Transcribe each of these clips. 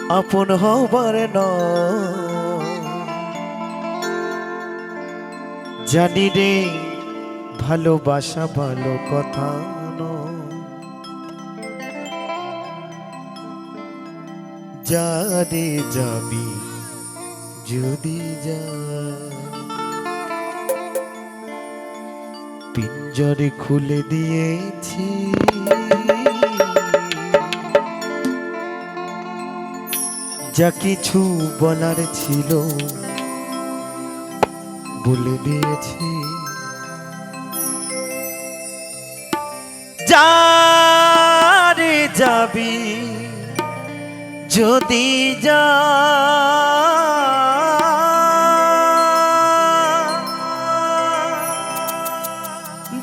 আপন হবার নয়। জানি রে ভালোবাসা ভালো কথা নয়। যারে যাবি যদি যা, পিঞ্জরে খুলে দিয়েছি যা কিছু বলার ছিল বলে দিয়েছি। যারে যাবি যদি যা,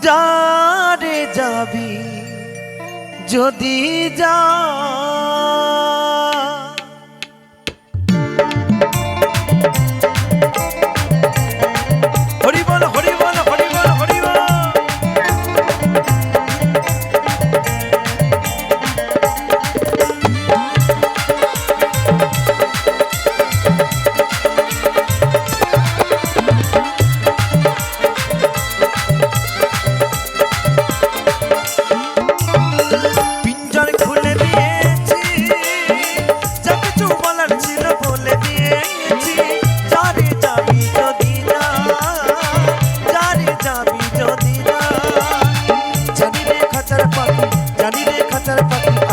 যারে যাবি যদি যা, হরি বল হরি বল হরি বল হরি বল।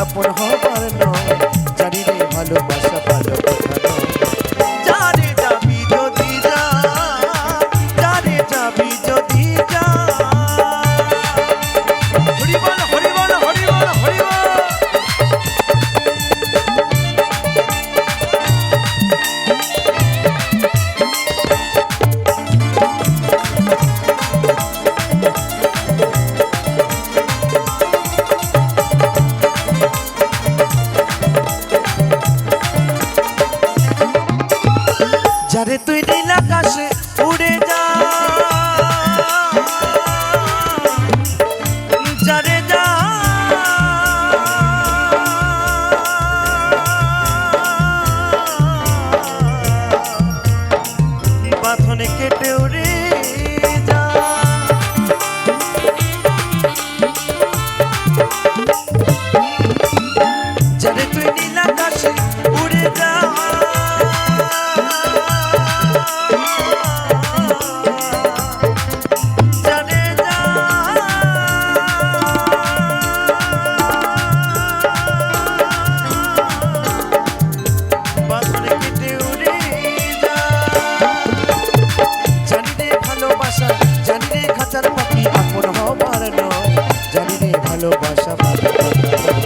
আপন হবার নয়, জানি রে ভালোবাসা ভালো কথা নয়। যারে যাবি যদি যা, যারে যাবি যদি যা, হরি বল হরি বল হরি বল হরি বল। যারে তুই নীল আকাশে উড়ে যা, যারে যা, বাঁধনে কেটে উড়ে যা, যারে তুই নীল আকাশে উড়ে যা, আপন হবার নয়, জানি রে ভালোবাসা ভালো কথা নয়।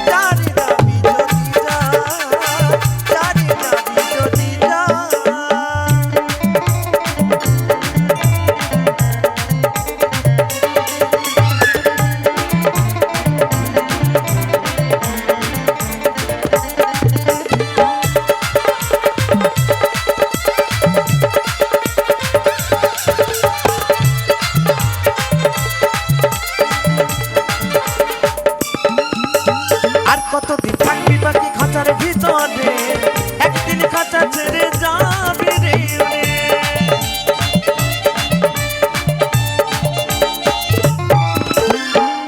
যারে যাবি যদি যা, যারে যাবি যদি যা। কতদিন থাকবি বাকি খাঁচার ভিতরে, একদিন খাঁচা ছেড়ে যাবি রে।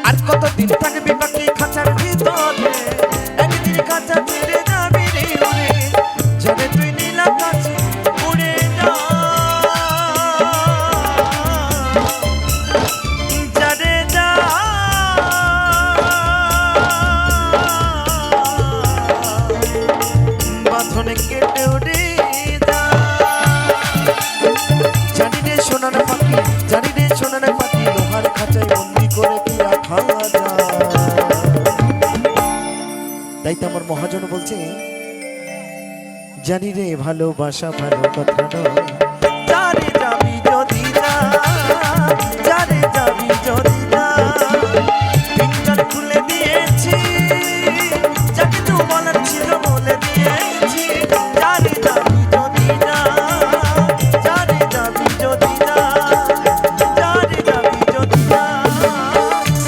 আর কতদিন থাকবি বাকি খাঁচার ভিতরে, একদিন খাঁচা ছেড়ে যাবি রে। যারে তুই নীল আকাশে উড়ে যা, যারে যা, বাঁধনে কেটে উড়ে যা। জানি রে সোনার পাখি, জানি রে সোনার পাখি, লোহার খাঁচায় বন্দি করে কি রাখা যায়। তাই তো আমার মহাজন বলছে, জানি রে ভালোবাসা ভালো কথা নয়। যারে যাবি যদি যা, যারে যাবি যদি যা, পিঞ্জর খুলে দিয়েছি যা কিছু বলার ছিল বলে দিয়েছি। যারে যাবি যদি যা, যারে যাবি যদি যা, যারে যাবি যদি যা,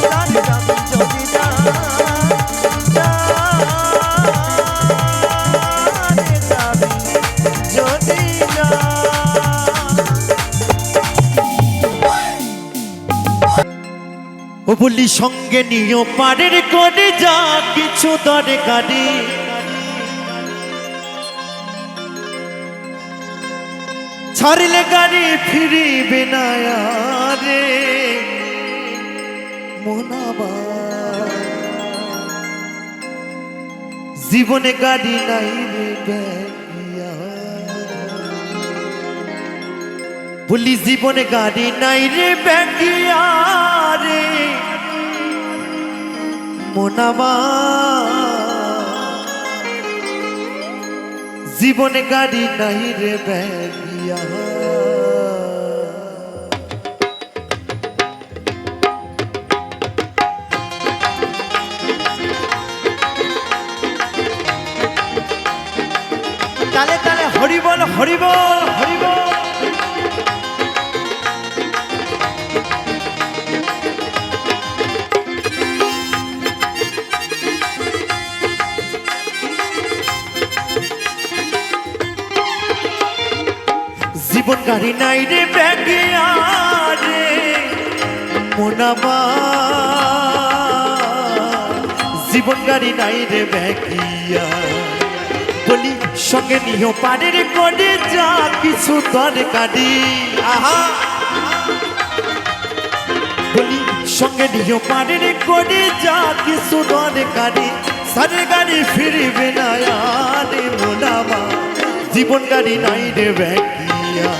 যারে যাবি যদি যা, যা। ও বলি সঙ্গে নিও পারের করে যা কিছু দরকারি ছাড়লে গাড়ি ফিরিবে না রে মোনাবা জীবনে গাড়ি নাই রে ব্যাগিয়া বলি জীবনে গাড়ি নাই রে ব্যাগিয়া রে মোনাবা জীবনে গাড়ি নাই রে ব্যাগিয়া তালে তালে হরি বল হরি বল হরি বল জীবন গাড়ি নাই রে ব্যাগিয়া রে মোনাবা জীবন গাড়ি নাই রে ব্যাগিয়া বলি সঙ্গে নিও পারের করে যা কিছু দরকারি আহা বলি সঙ্গে নিও পারের করে যা কিছু দরকারি সারে গাড়ি ফিরবে না রে মোনাবা জীবন গাড়ি নাই রে ব্যাগিয়া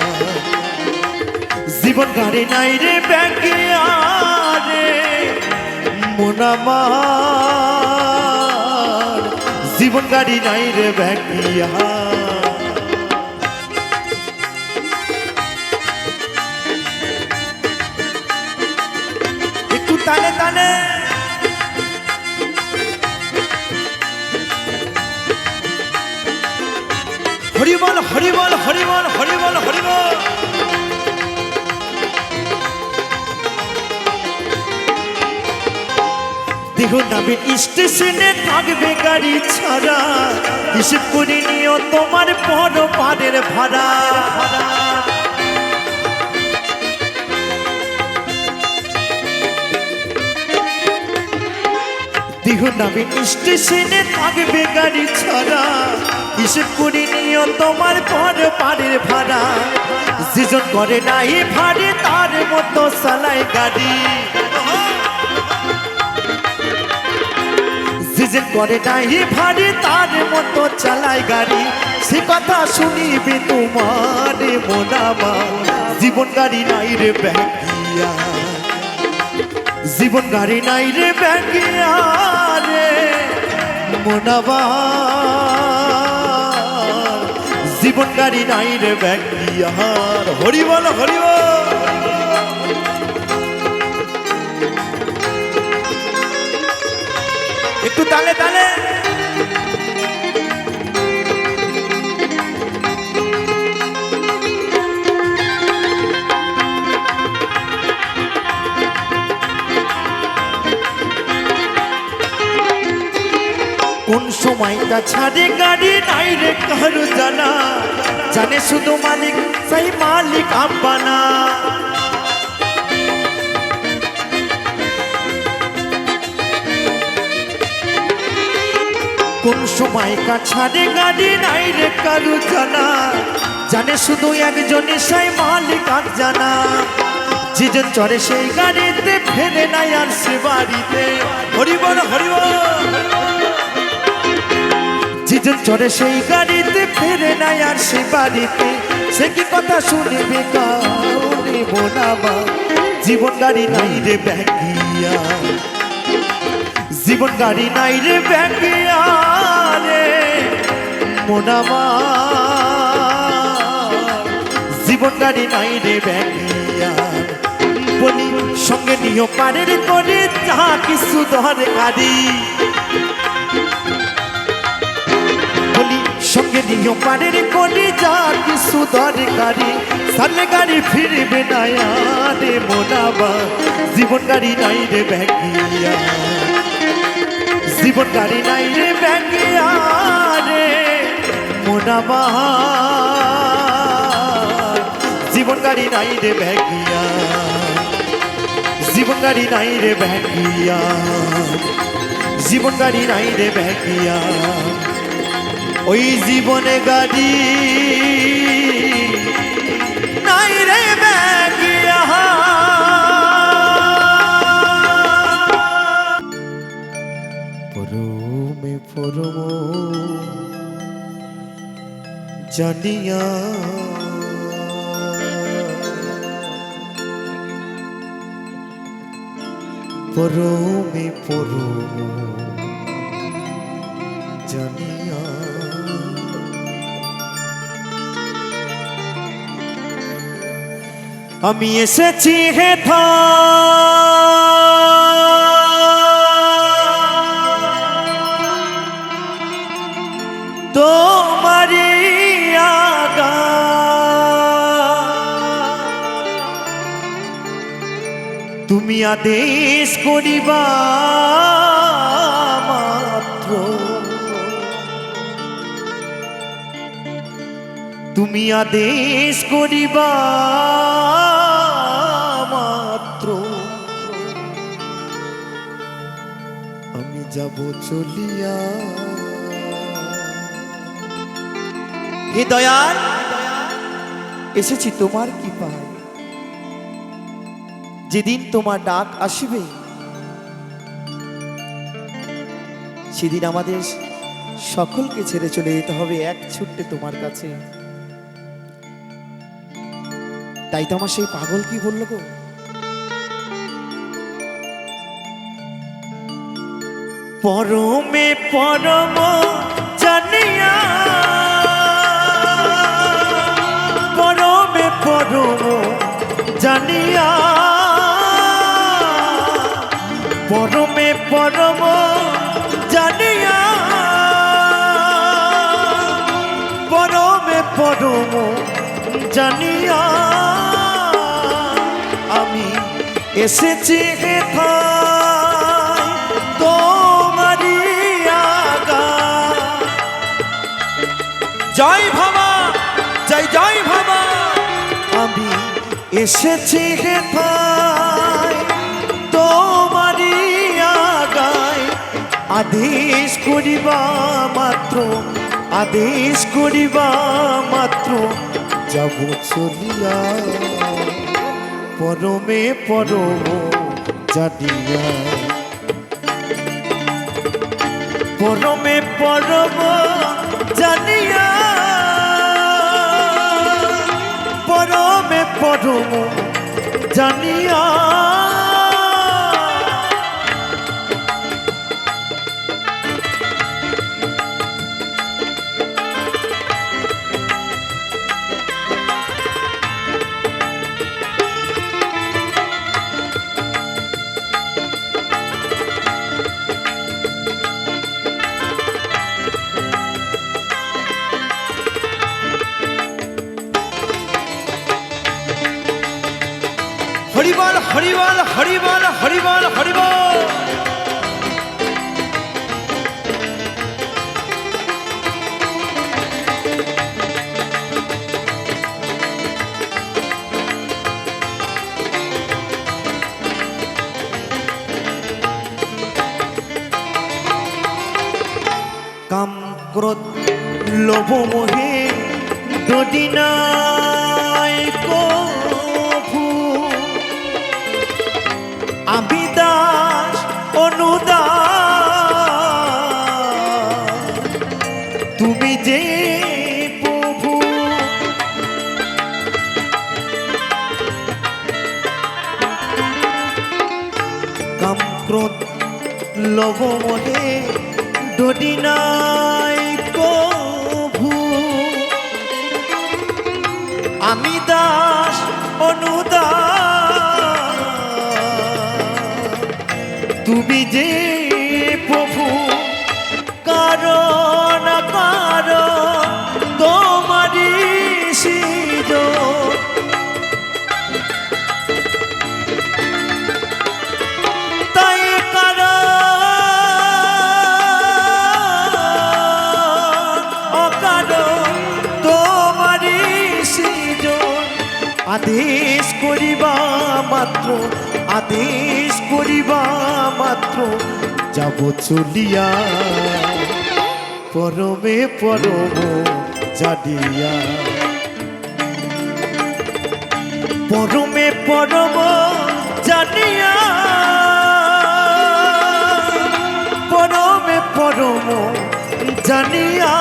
জীবন গাড়ি নাই রে ব্যাগিয়া রে মোনাবা জীবন গাড়ি নাই রে ব্যাগিয়া একটু তালে তালে হরি বল হরি বল হরি বল হরি বল হরি বল দেখো নামের স্টেশনে থাকবে গাড়ি ছাড়া হিসেব করে নিও তোমার বড় পারের ভাড়া দেখো নামের স্টেশনে থাকবে গাড়ি ছাড়া হিসেব করে নিও তোমার বড় পারের ভাড়া যেজন করে নাই ভাড়ে তার মতো চালায় গাড়ি যেজন করে নাই ভাড়ে তার মতো চালায় গাড়ি সে কথা শুনিবে তোমার মোনাবা জীবন গাড়ি নাই রে ব্যাগিয়া জীবন গাড়ি নাই রে ব্যাগিয়া রে মোনাবা জীবন গাড়ি নাই রে ব্যাগিয়া হরি বল হরি বল একটু তালে তালে কোন সময়টা ছাড়ে গাড়ি নাই রে কারো জানা জানে শুধু মালিক সেই মালিক আব্বানা কোন সময়টা ছাড়ে গাড়ি নাই রে কারো জানা জানে শুধু একজনই সেই মালিক আর জানা যেজন চড়ে সেই গাড়িতে ফেরে নাই আর সে বাড়িতে হরি বল হরি বল যেজন চড়ে সেই গাড়িতে ফেরে নাই আর সে বাড়িতে সে কি কথা শুনিবে কাউরে মোনাবা জীবন গাড়ি নাই রে ব্যাগিয়া জীবন গাড়ি নাই রে ব্যাগিয়া রে মোনাবা জীবন গাড়ি নাই রে ব্যাগিয়া বলি সঙ্গে নিও পারের করে যা কিছু দরকারি বলি সঙ্গে নিও পারের করে যা কিছু দরকারি সালে গাড়ি ফিরবে না রে মোনাবা জীবন গাড়ি নাই রে ব্যাগিয়া জীবন গাড়ি নাই রে ব্যাগিয়া রে মোনাবা জীবন গাড়ি নাই রে ব্যাগিয়া জীবন গাড়ি নাই রে ব্যাগিয়া, জীবন গাড়ি নাই রে ব্যাগিয়া, ওই জীবনে গাড়ি নাই রে ব্যাগিয়া। পরমে পরম জানিয়া পরমে পরম জানিয়া আমি এসেছি হেথা তোমারি আগা তুমি আদেশ করিবা মাত্র, তুমি আদেশ করিবা মাত্র আমি যাব চলিয়া। হে দয়াল, এসেছি তোমার কৃপায়, যেদিন তোমার ডাক আসবে সেদিন আমাদের সকলকে ছেড়ে চলে যেতে হবে এক ছুট্টে তোমার কাছে। তাই তো আমার সেই পাগল কি বলল গো, পরমে পরম জানিয়া, পরমে পরম জানিয়া, পরমে পরম জানিয়া, পরমে পরম জানিয়া আমি এসেছি হেথায় তোমারি আগা। জয় ভাবা, জয় জয় ভাবা, আমি এসেছি হেথায় তোমারি আগায় আদেশ করিবা মাত্র, আদেশ করিবা মাত্র যাব চলিয়া। পরমে পরম জানিয়া, পরমে পরম জানিয়া, পরমে পরম জানিয়া হরিবল হরিবল হরিবল হরিবল হরিবল। কাম ক্রোধ লোভ মোহে দদিনাই কভু, আমি দাস অনুদাস তুমি যে প্রভু। কাম ক্রোধ লোভ মোহে দদিনাই কভু, আমি দাস অনুদাস তুমি যে প্রভু। কারণ কারণ তোমারি সৃজন, তাই কারণ অকারণ তোমারি সৃজন। আদেশ করিবা মাত্র, আদেশ করিবা মাত্র যাব চলিয়া পরমে পরম জানিয়া। পরমে পরম জানিয়া, পরমে পরম জানিয়া।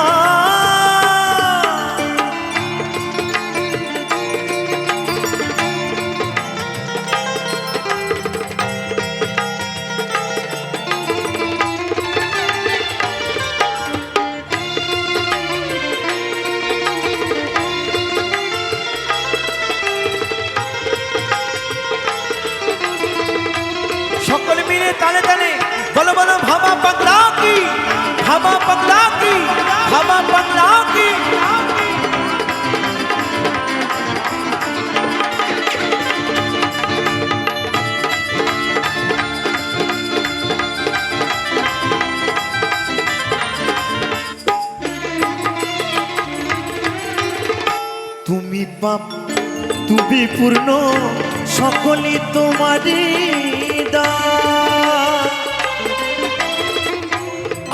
সকলে মিলে তালে তালে বলো বলো ভাবা পাগলা কি, ভাবা পাগলা কি, ভাবা পাগলা কি। তুমি পাপ তুমি পূর্ণ সকলই তোমারই দান।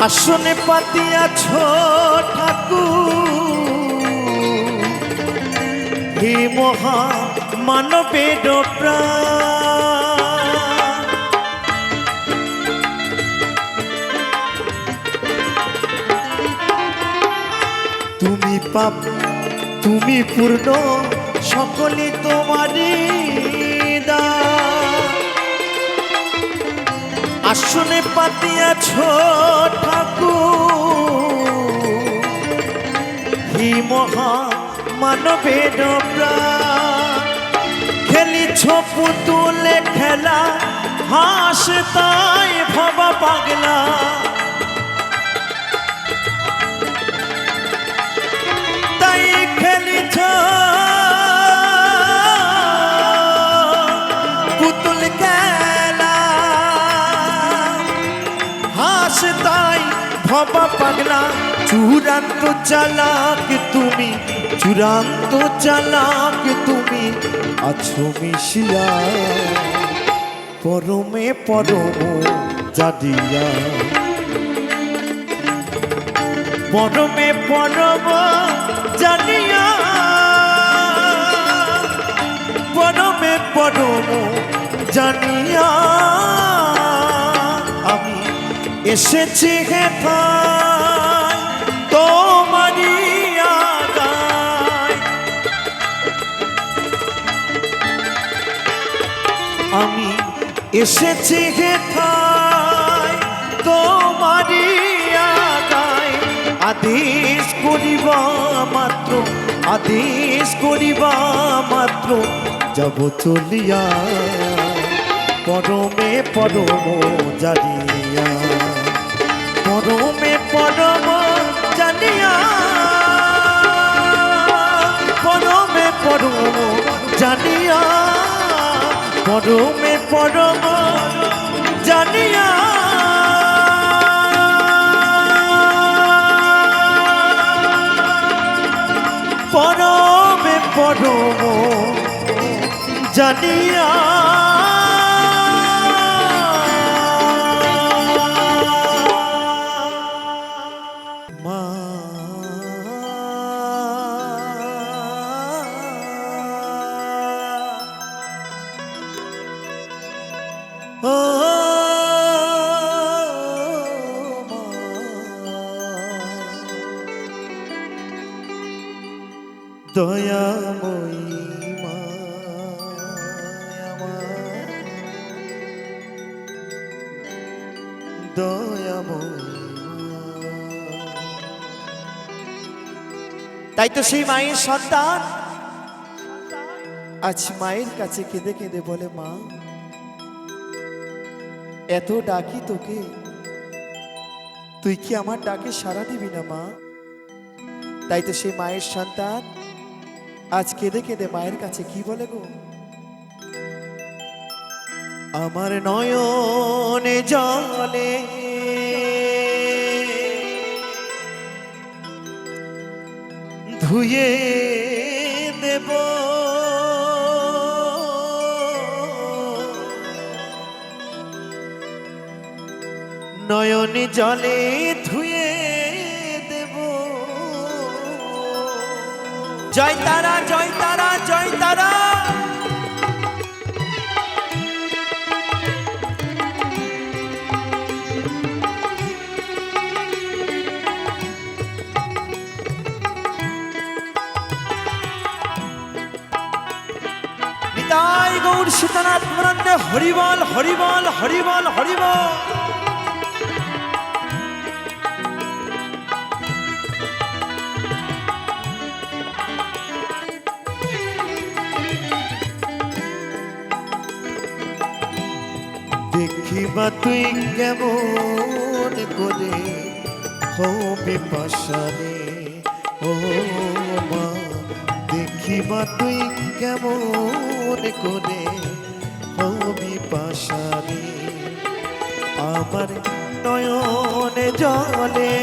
আসনে পাতিয়াছ ঠাকুর, হে মহা মানবের প্রাণ। তুমি পাপ তুমি পূর্ণ সকলে তোমারই দান। আসনে পাতিয়াছ ঠাকুর, হে মহা মানবের প্রাণ। খেলিছ পুতুলে খেলা, হাস তাই ভাবা পাগলা। তাই খেলিছ পুতুল খেলা, হাস তাই ভাবা পাগলা। চূড়ান্ত চালাক তুমি, চূড়ান্ত চালাক তুমি আছো মিশিয়া পরমে পরম জানিয়া। পরমে পরম জানিয়া, পরমে পরম জানিয়া। আমি এসেছি হেথায় তোমারই আগায়। আমি এসেছি হেথায় তোমারই আগায়। আদেশ করিবা মাত্র, আদেশ করিবা মাত্র যাব চলিয়া পরমে পরম জানিয়া। পরমে পরম জানিয়া, পরমে পরম জানিয়া, পরমে পরম জানিয়া। পরমে পরম জানিয়া। মা ও দয়াময়ী মা আমার, দয়াময়ী মা। তাই তো সেই মায়ের সন্তান আজ মায়ের কাছে কেঁদে কেঁদে বলে, মা এত ডাকি তোকে, তুই কি আমার ডাকে সাড়া দিবি না মা? তাই তো সেই মায়ের সন্তান আজ কেঁদে কেঁদে মায়ের কাছে কি বলে গো, আমার নয়নে জলে ধুয়ে দেব নয়ন জলে ধুয়ে দেব। জয় তারা জয় তারা জয় তারা। নিতাই গৌর সীতানাথ মহারাজে হরিবল হরিবল হরিবল হরিবল। দেখিবা তুই কেমন করে হবে পাশারে ও মা, দেখিবা তুই কেমন করে হবি পাশারে। আমার নয়নে জলে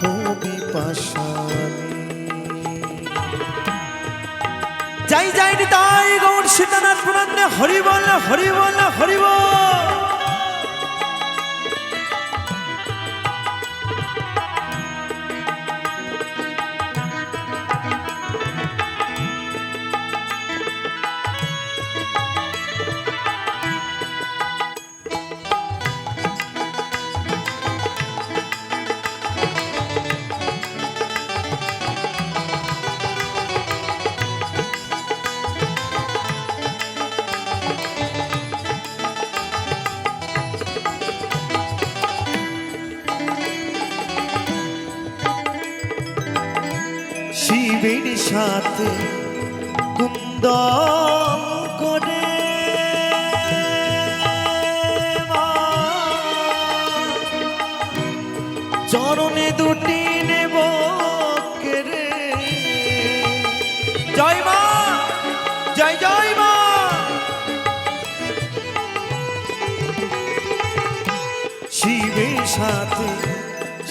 হবি পাশারে। যাই যাই নিতাই গৌর সীতানাথ পুরাণে হরিবল হরিবল হরিবল। শিবের সাথে কুন্দল করে চরণে দুটি নেব কেরে। জয় মা জয় জয় মা।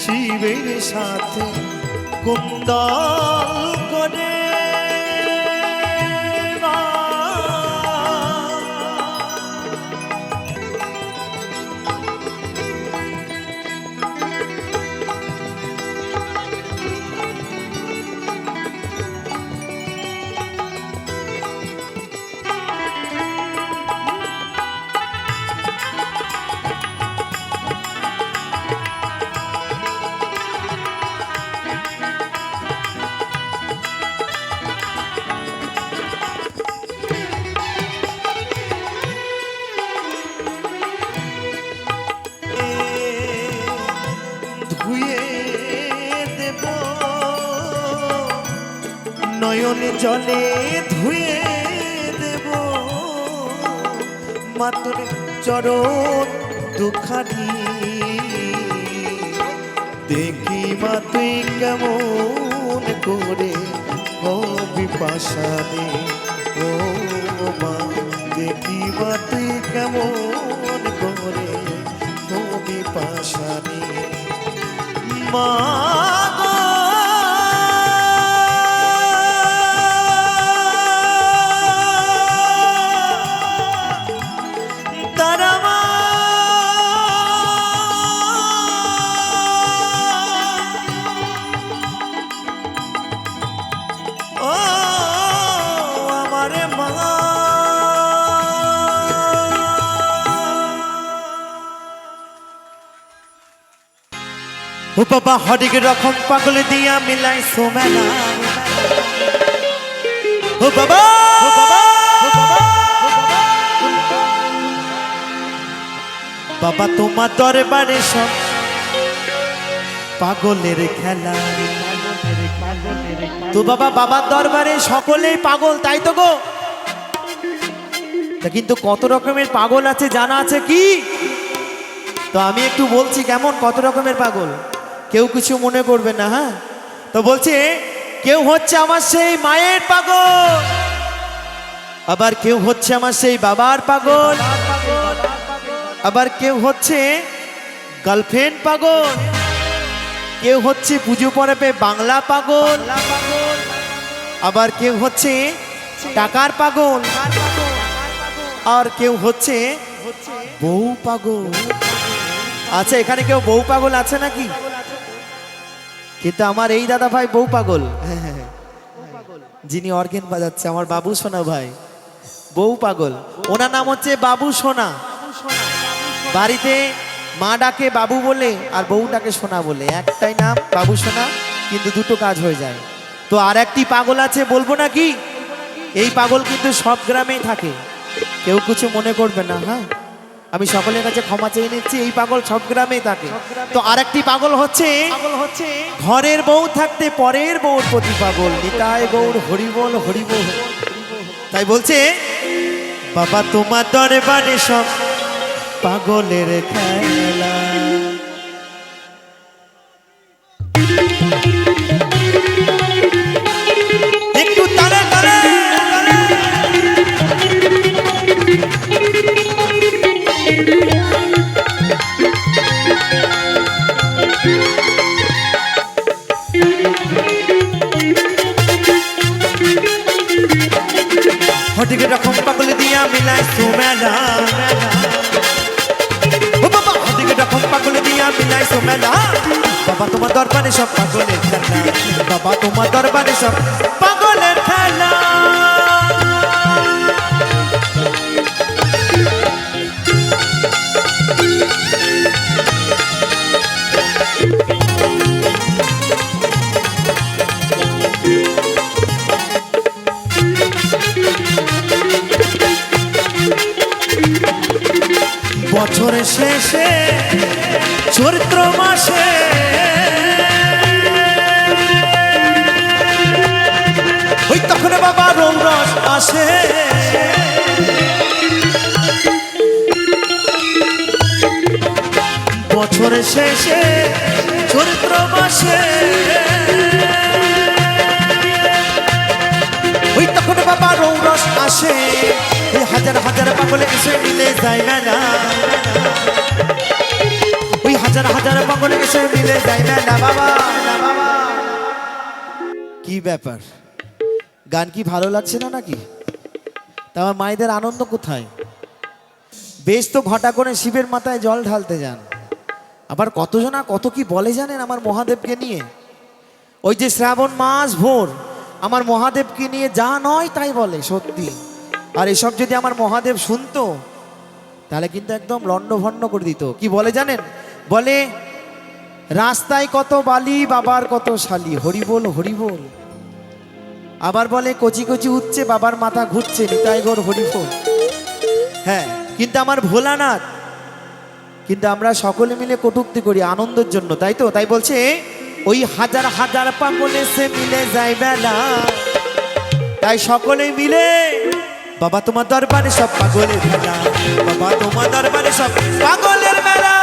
শিবের সাথে কুন্দল করে নয়ন জলে ধুয়ে দেব। মাতর চরণ দুখানি দেখি মা তুই কেমন করে হবি পাশারে ও মা, দেখি মা তুই কেমন করে হবি পাশারে মা। ও বাবা হরেক রকম পাগল দিয়া মিলাই সোমেলা। ও বাবা বাবা তোমার দরবারে সব পাগলের খেলা। তো বাবা বাবার দরবারে সকলেই পাগল, তাই তো গো। কিন্তু কত রকমের পাগল আছে জানা আছে কি? তো আমি একটু বলছি কেমন কত রকমের পাগল, কেউ কিছু মনে করবে না। হ্যাঁ, তো বলছে কেউ হচ্ছে আমার সেই মায়ের পাগল, আবার কেউ হচ্ছে আমার সেই বাবার পাগল, আবার কেউ হচ্ছে গার্লফ্রেন্ড পাগল, কেউ হচ্ছে পুজো পড়াবে বাংলা পাগল, আবার কেউ হচ্ছে টাকার পাগল, আর কেউ হচ্ছে বউ পাগল। আচ্ছা, এখানে কেউ বউ পাগল আছে নাকি? কিন্তু আমার এই দাদা ভাই বউ পাগল। যিনি অর্গেন বাজাচ্ছে আমার বাবু সোনা ভাই বউ পাগল। ওনার নাম হচ্ছে বাবু সোনা। বাড়িতে মা ডাকে বাবু বলে আর বউ ডাকে সোনা বলে, একটাই নাম বাবু সোনা, কিন্তু দুটো কাজ হয়ে যায়। তো আর একটি পাগল আছে, বলবো নাকি? এই পাগল কিন্তু সব গ্রামেই থাকে, কেউ কিছু মনে করবে না। হ্যাঁ, আমি সকলের কাছে ক্ষমা চেয়ে নিচ্ছি, এই পাগল সব গ্রামেই থাকে। তো আরেকটি পাগল হচ্ছে ঘরের বউ থাকতে পরের বউর প্রতি পাগল। নিতাই গৌর হরিবল হরিবল। তাই বলছে, বাবা তোমার দরবারে সব পাগলের খেলা। একটু তারা তারা হঠিক রকম পাগল দিয়া মিলাই সুমেলা। ও বাবা, হঠিক রকম পাগল দিয়া মিলাই সুমেলা। বাবা তোমার দরবারে সব পাগলের খেলা। বাবা তোমার দরবারে সব পাগলের খেলা। বছরের শেষে চৈত্র মাসে ওই তখন বাবা রৌরস আসে। বছরের শেষে চৈত্র মাসে ওই তখন বাবা রৌরস আসে। হাজার হাজার পাগল এসে মিলে যায় মেলা। ওই হাজার হাজার পাগল এসে মিলে যায় মেলা। বাবা কি ব্যাপার, গান কি ভালো লাগছে না নাকি? তা আমার মায়েদের আনন্দ কোথায়? বেশ তো ঘটা করে শিবের মাথায় জল ঢালতে যান, আবার কতজনা কত কি বলে জানেন আমার মহাদেবকে নিয়ে। ওই যে শ্রাবণ মাস ভোর আমার মহাদেবকে নিয়ে যা নয় তাই বলে, সত্যি। আর এসব যদি আমার মহাদেব শুনতো তাহলে কিন্তু একদম লন্ডভন্ড করে দিত। কি বলে জানেন? বলে রাস্তায় কত বালি বাবার কত শালি, হরিবোল হরিবোল। আবার বলে কচি কচি উঠছে বাবার মাথা ঘুরছে, নিতাই গৌর হরিবোল। হ্যাঁ, কিন্তু আমার ভোলানাথ, কিন্তু আমরা সকলে মিলে কটূক্তি করি আনন্দের জন্য, তাই তো? তাই বলছে ওই হাজার হাজার পাগল এসে মিলে যায় বেলা। তাই সকলে মিলে বাবা তোমার দরবারে সব পাগলের মেলা। বাবা তোমার দরবারে সব পাগলের মেলা।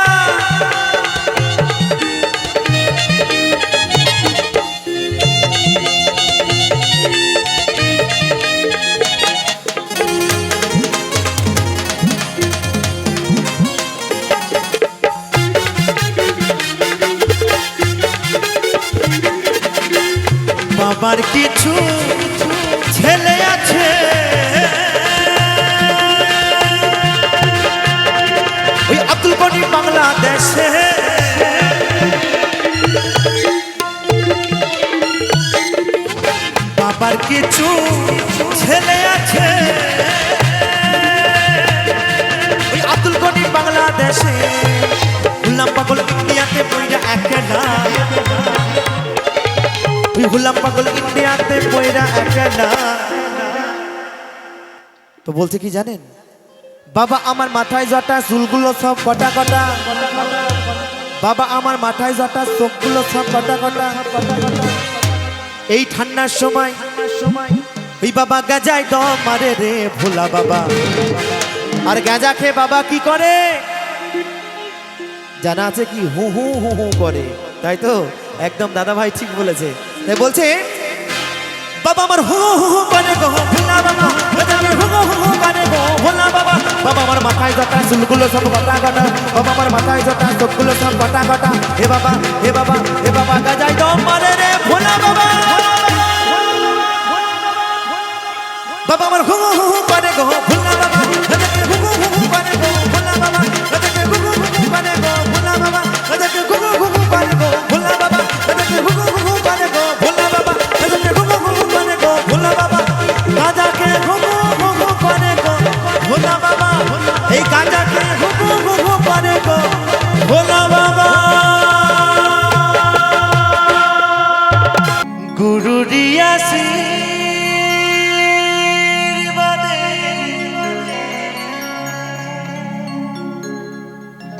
বাবার কিছু ছেলে আছে ওই আব্দুল গনি বাংলাদেশে। বাবার কিছু ছেলে আছে ওই আব্দুল গনি বাংলাদেশে। হুল্লাম পাগল ইন্ডিয়াতে পইরা একলা। ওই হুল্লাম পাগল ইন্ডিয়াতে পইরা একলা। তো বলছে কি জানেন? বাবা আমার মাথায় জটা চুলগুলো সব কটা কটা। বাবা আমার মাথায় জটা চোখগুলো সব কটা কটা। এই ঠান্ডার সময় ওই বাবা গাজায় দম মারে রে ভোলা বাবা। আর গাঁজা খেয়ে বাবা কি করে জানা আছে? কি হু হু হু হু করে, তাই তো? একদম দাদা ভাই ঠিক বলেছে। তাই বলছে বাবা আমার হু হু হু করে গো ভোলা বাবা। হু হু হু করে গো ভোলা বাবা। বাবা আমার মাথায় জটা চুলগুলো সব কটা কটা। বাবা আমার মাথায় জটা চোখগুলো সব কটা কটা। হে বাবা হে বাবা হে বাবা গাজায় দম মারে রে ভোলা বাবা। বাবা আমার হু হু হু করে গো ভোলা বাবা। হু হু হু করে গো ভোলা বাবা। হু হু হু করে গো ভোলা আশীর্বাদে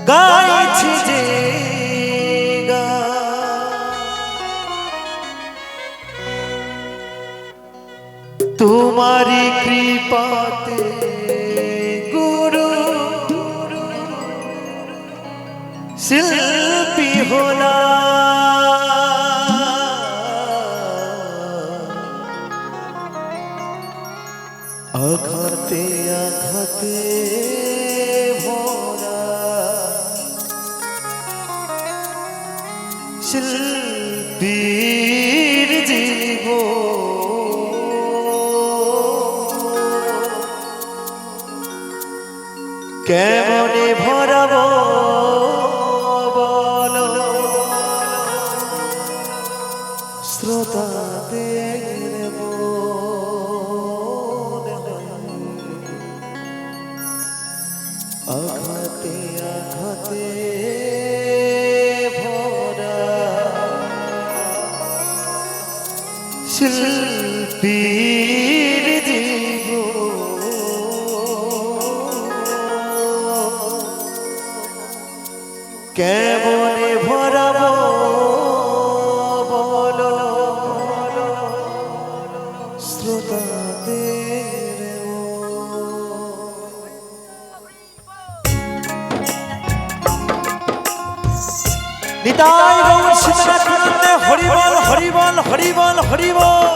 গাইছি যে তোমারি কৃপাতে গুরু শিল্পী হলা আঘাতে আঘাতে ভরা শিল্পীর জীবন কেমনে ভরাবো বলো শ্রোতাদের আঘাতে আঘাতে ভরা শিল্পীর কেমনে ভরাবো বলো শ্রোতাদের নিতাই গৌর সীতানাথ হরিবল হরিবল হরিবল হরিবল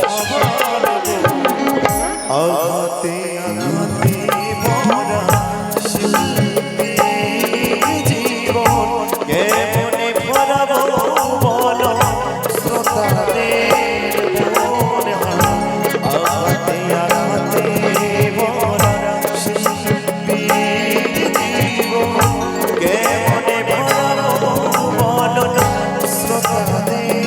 সবার আঘাতে আঘাতে ভরা শিল্পী জীবন কেমনে ভরাবো বলো শ্রোতাদের মনে আঘাতে আঘাতে ভরা শিল্পী জীবন কেমনে ভরাবো বলো শ্রোতাদের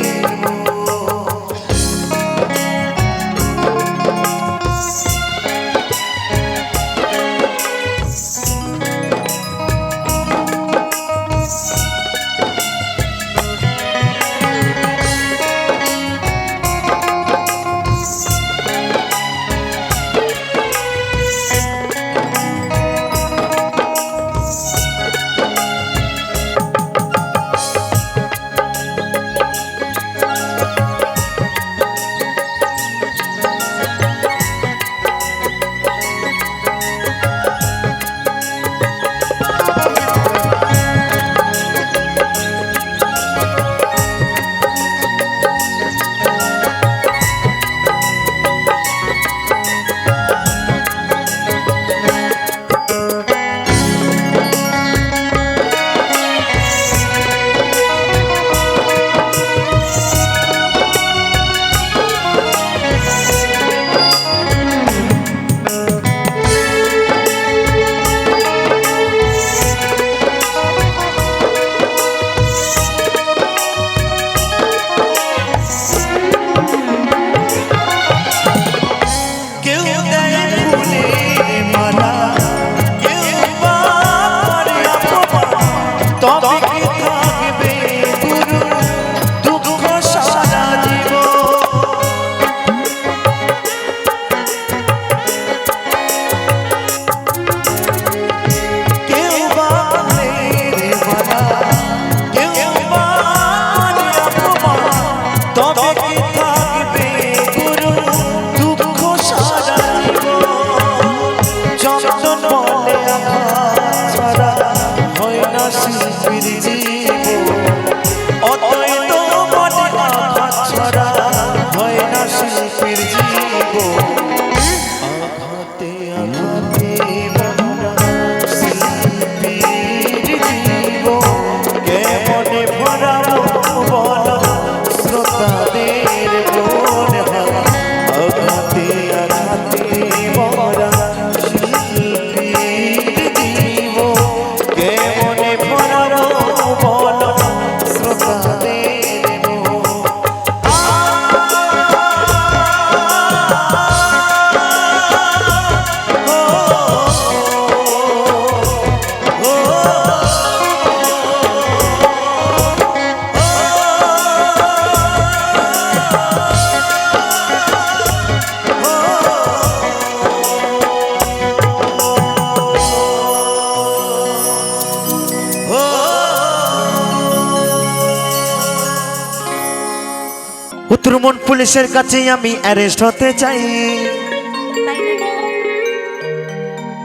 উত্তরবঙ্গ পুলিশের কাছে আমি অ্যারেস্ট হতে চাই,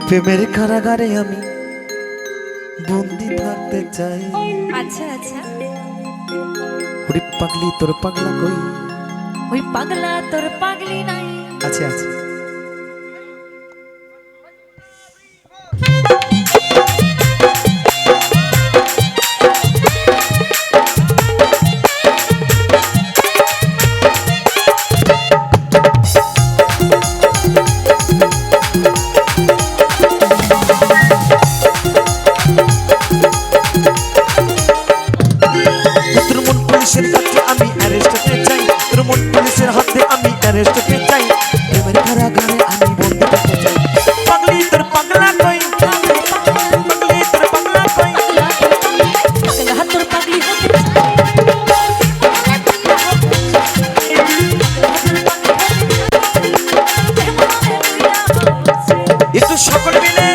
প্রেমের কারাগারে আমি বন্দি থাকতে চাই। আচ্ছা আচ্ছা, ওরে পাগলি তোর পাগলা কই, ওই পাগলা তোর পাগলি নাই। আচ্ছা আচ্ছা, পুলিশের কাছে আমি অ্যারেস্ট হতে চাই, উত্তরবঙ্গ পুলিশের হাতে আমি অ্যারেস্ট হতে চাই, প্রেমের কারাগারে আমি বন্দি থাকতে চাই। পাগলি তোর পাগলা কই, পাগলি তোর পাগলা কই, পাগলা তোর পাগলি হতে চাই। একটু সকল মিলে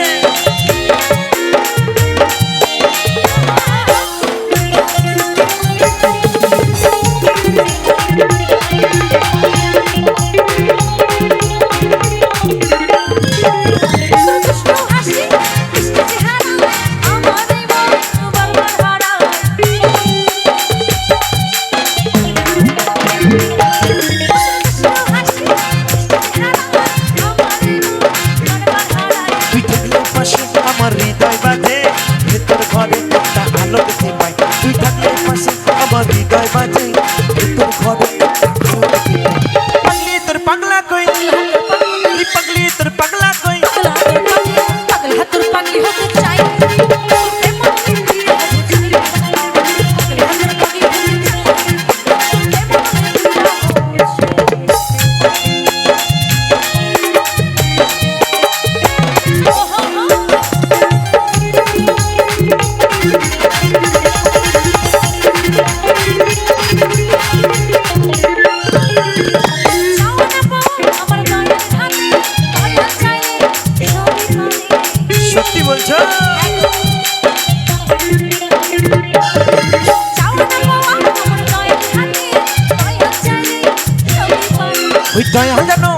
ওই দয়াল জানো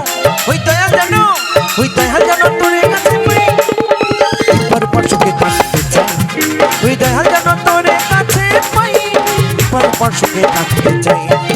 ওই দয়াল জানো ওই দয়াল জানো তোরে কাছে পাই পর সুখে থাকতে চাই ওই দয়াল জানো তোরে কাছে পাই পর সুখে থাকতে চাই